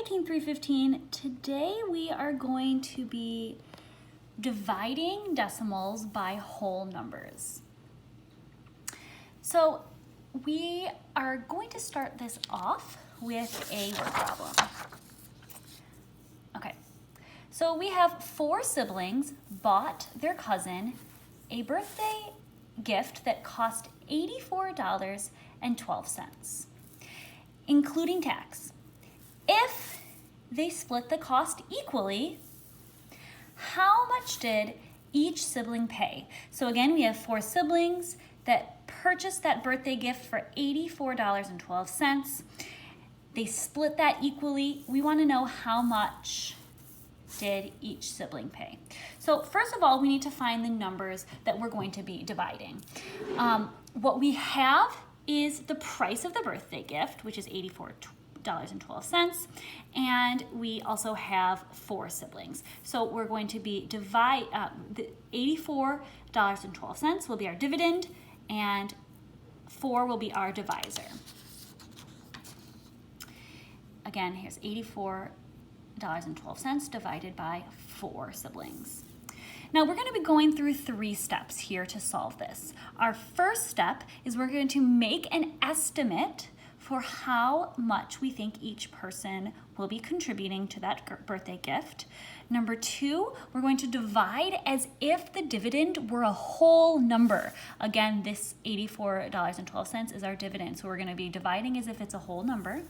Hi Team 315. Today we are going to be dividing decimals by whole numbers. So we are going to start this off with a word problem. Okay, so we have 4 siblings bought their cousin a birthday gift that cost $84.12, including tax. If they split the cost equally, how much did each sibling pay? So again, we have 4 siblings that purchased that birthday gift for $84.12. They split that equally. We want to know how much did each sibling pay. So first of all, we need to find the numbers that we're going to be dividing. What we have is the price of the birthday gift, which is $84.12, and we also have 4 siblings. So we're going to be the $84.12 will be our dividend, and 4 will be our divisor. Again, here's $84.12 divided by 4 siblings. Now we're going to be going through 3 steps here to solve this. Our first step is we're going to make an estimate for how much we think each person will be contributing to that birthday gift. Number 2, we're going to divide as if the dividend were a whole number. Again, this $84.12 is our dividend, so we're going to be dividing as if it's a whole number.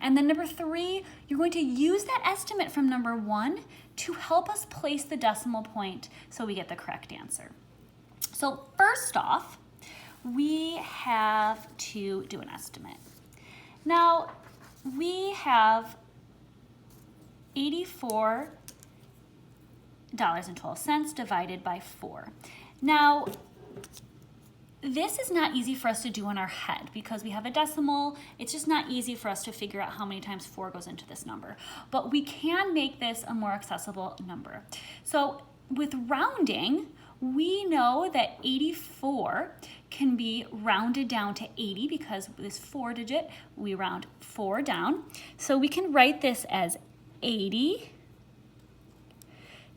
And then number 3, you're going to use that estimate from number 1 to help us place the decimal point so we get the correct answer. So first off, we have to do an estimate. Now, we have $84.12 divided by 4. Now, this is not easy for us to do in our head because we have a decimal. It's just not easy for us to figure out how many times 4 goes into this number. But we can make this a more accessible number. So with rounding, we know that 84 can be rounded down to 80 because this 4 digit, we round 4 down. So we can write this as 80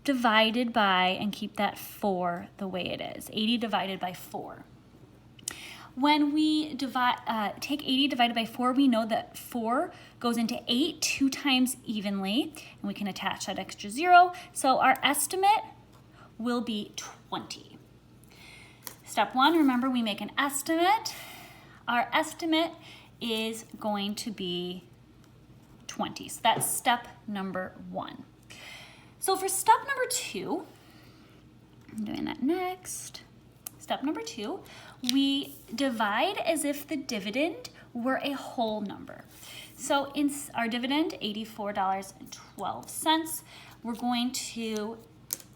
divided by, and keep that 4 the way it is, 80 divided by 4. When we take 80 divided by 4, we know that 4 goes into 8 2 times evenly, and we can attach that extra 0. So our estimate will be 20. Step 1, remember we make an estimate. Our estimate is going to be 20. So that's step number 1. So for step number 2, I'm doing that next. Step number 2, we divide as if the dividend were a whole number. So in our dividend, $84.12, we're going to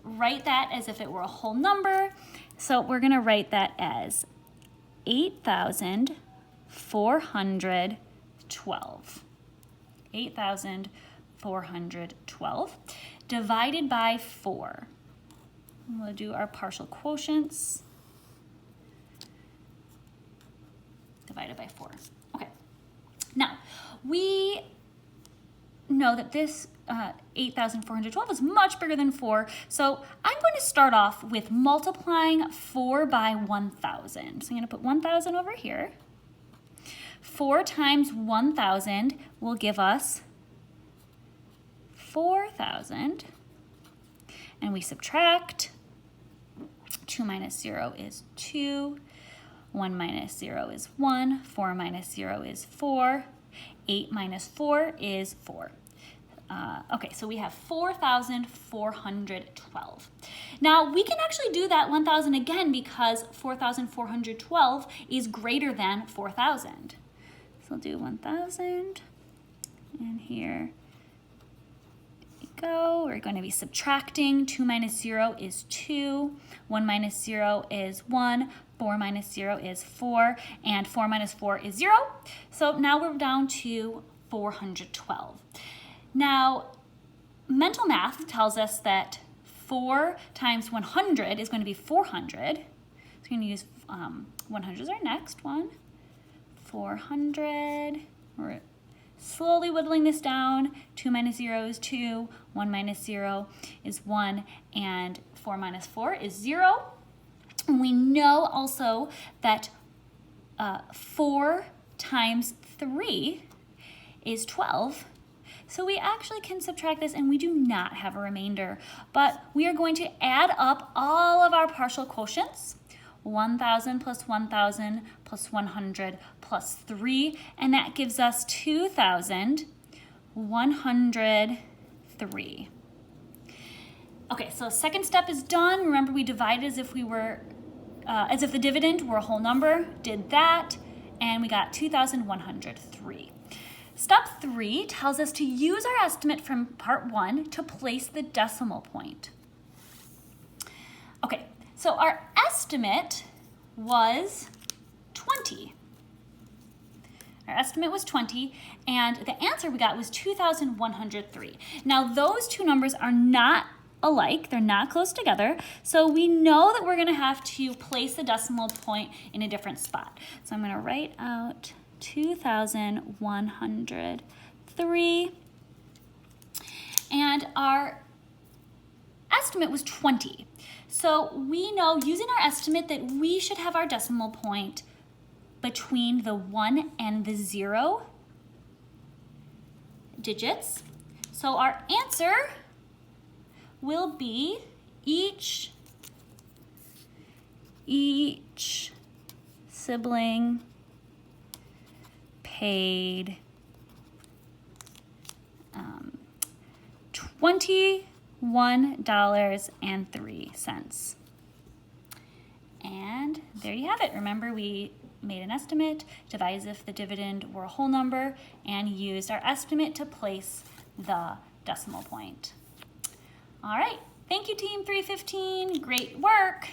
write that as if it were a whole number. So we're going to write that as 8,412. 8,412 divided by 4. We'll do our partial quotients. Divided by 4. Okay. Now, we know that this 8,412 is much bigger than 4, so I'm going to start off with multiplying 4 by 1,000. So I'm going to put 1,000 over here. 4 times 1,000 will give us 4,000, and we subtract. 2 minus 0 is 2. 1 minus 0 is 1. 4 minus 0 is 4. 8 minus 4 is 4. Okay, so we have 4,412. Now, we can actually do that 1,000 again because 4,412 is greater than 4,000. So we'll do 1,000, and here we go. We're going to be subtracting. 2 minus 0 is 2. 1 minus 0 is 1. 4 minus 0 is 4, and 4 minus 4 is 0. So now we're down to 412. Now, mental math tells us that 4 times 100 is going to be 400. So we're going to use 100 is our next one. 400, or Slowly whittling this down. 2 minus 0 is 2, 1 minus 0 is 1, and 4 minus 4 is 0. And we know also that 4 times 3 is 12. So we actually can subtract this and we do not have a remainder, but we are going to add up all of our partial quotients, 1,000 plus 1,000 plus 100 plus 3, and that gives us 2,103. Okay, so second step is done. Remember, we divided as if the dividend were a whole number, did that, and we got 2,103. Step 3 tells us to use our estimate from part 1 to place the decimal point. Okay, so our estimate was 20. Our estimate was 20, and the answer we got was 2,103. Now, those two numbers are not alike, they're not close together, so we know that we're going to have to place the decimal point in a different spot. So I'm going to write out 2,103, and our estimate was 20. So we know using our estimate that we should have our decimal point between the 1 and the 0 digits. So our answer will be each sibling paid $21.03. And there you have it. Remember, we made an estimate, divided as if the dividend were a whole number, and used our estimate to place the decimal point. All right, thank you, Team 315. Great work.